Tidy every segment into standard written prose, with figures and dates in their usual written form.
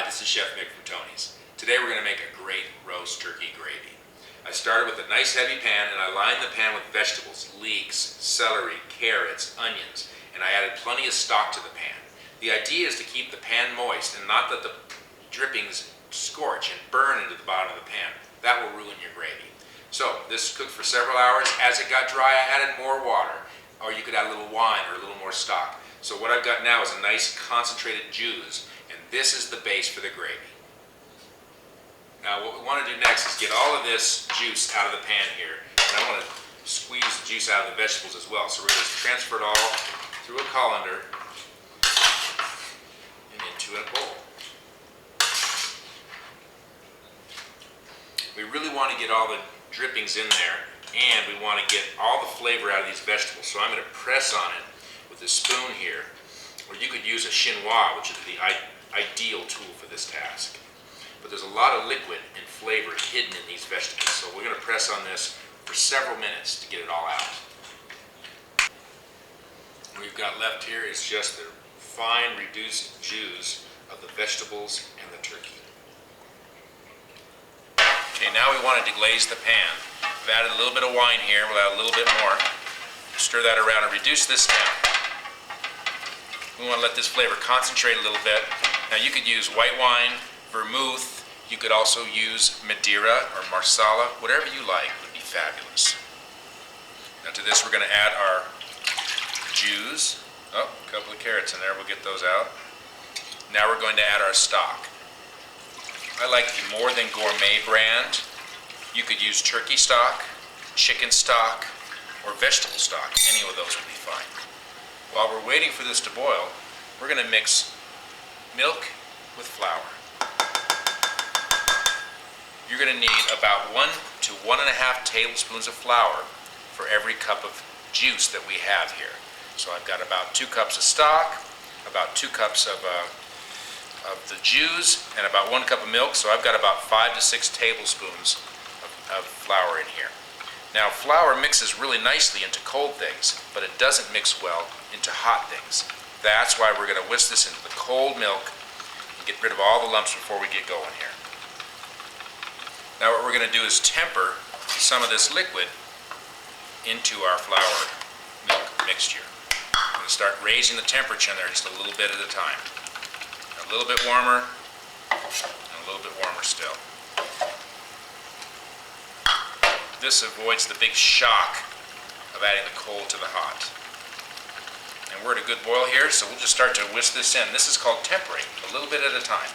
this is Chef Mick from Tony's. Today we're going to make a great roast turkey gravy. I started with a nice heavy pan and I lined the pan with vegetables, leeks, celery, carrots, onions, and I added plenty of stock to the pan. The idea is to keep the pan moist and not let the drippings scorch and burn into the bottom of the pan. That will ruin your gravy. So this cooked for several hours. As it got dry, I added more water, or you could add a little wine or a little more stock. So what I've got now is a nice concentrated juice, and this is the base for the gravy. Now what we want to do next is get all of this juice out of the pan here, and I want to squeeze the juice out of the vegetables as well. So we're going to transfer it all through a colander and into a bowl. We really want to get all the drippings in there, and we want to get all the flavor out of these vegetables. So I'm going to press on it with a spoon here, or you could use a chinois, which is the ideal tool for this task. But there's a lot of liquid and flavor hidden in these vegetables, so we're going to press on this for several minutes to get it all out. What we've got left here is just the fine reduced juice of the vegetables and the turkey. Okay, now we want to deglaze the pan. We've added a little bit of wine here. We'll add a little bit more. Stir that around and reduce this down. We want to let this flavor concentrate a little bit. Now you could use white wine, vermouth. You could also use Madeira or Marsala. Whatever you like would be fabulous. Now to this we're going to add our juice. Oh, a couple of carrots in there. We'll get those out. Now we're going to add our stock. I like the More Than Gourmet brand. You could use turkey stock, chicken stock, or vegetable stock. Any of those would be fine. While we're waiting for this to boil, we're going to mix milk with flour. You're going to need about 1 to 1.5 tablespoons of flour for every cup of juice that we have here. So I've got about 2 cups of stock, about 2 cups of the juice, and about 1 cup of milk. So I've got about 5 to 6 tablespoons of flour in here. Now flour mixes really nicely into cold things, but it doesn't mix well into hot things. That's why we're going to whisk this into the cold milk and get rid of all the lumps before we get going here. Now what we're going to do is temper some of this liquid into our flour milk mixture. I'm going to start raising the temperature in there just a little bit at a time. A little bit warmer, and a little bit warmer still. This avoids the big shock of adding the cold to the hot. And we're at a good boil here, so we'll just start to whisk this in. This is called tempering, a little bit at a time.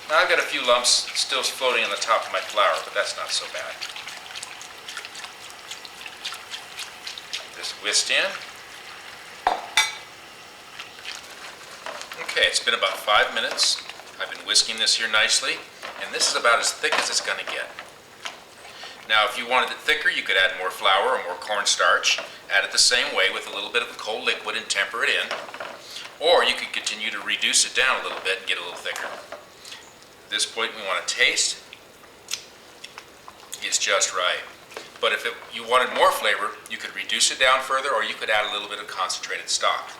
Now I've got a few lumps still floating on the top of my flour, but that's not so bad. This whisked in. Okay, it's been about 5 minutes. I've been whisking this here nicely, and this is about as thick as it's going to get. Now, if you wanted it thicker, you could add more flour or more cornstarch. Add it the same way with a little bit of the cold liquid and temper it in. Or you could continue to reduce it down a little bit and get a little thicker. At this point, we want to taste. It's just right. But if you wanted more flavor, you could reduce it down further, or you could add a little bit of concentrated stock.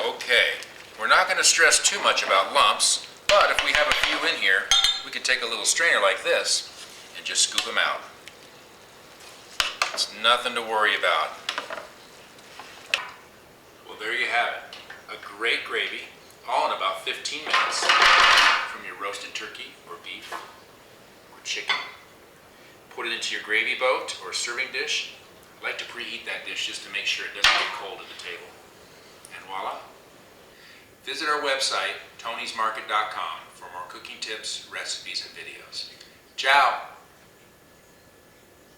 Okay, we're not going to stress too much about lumps, but if we have a few in here, we could take a little strainer like this and just scoop them out. It's nothing to worry about. Well, there you have it. A great gravy, all in about 15 minutes, from your roasted turkey or beef or chicken. Put it into your gravy boat or serving dish. I like to preheat that dish just to make sure it doesn't get cold at the table. And voila. Visit our website, tonysmarket.com, for more cooking tips, recipes, and videos. Ciao!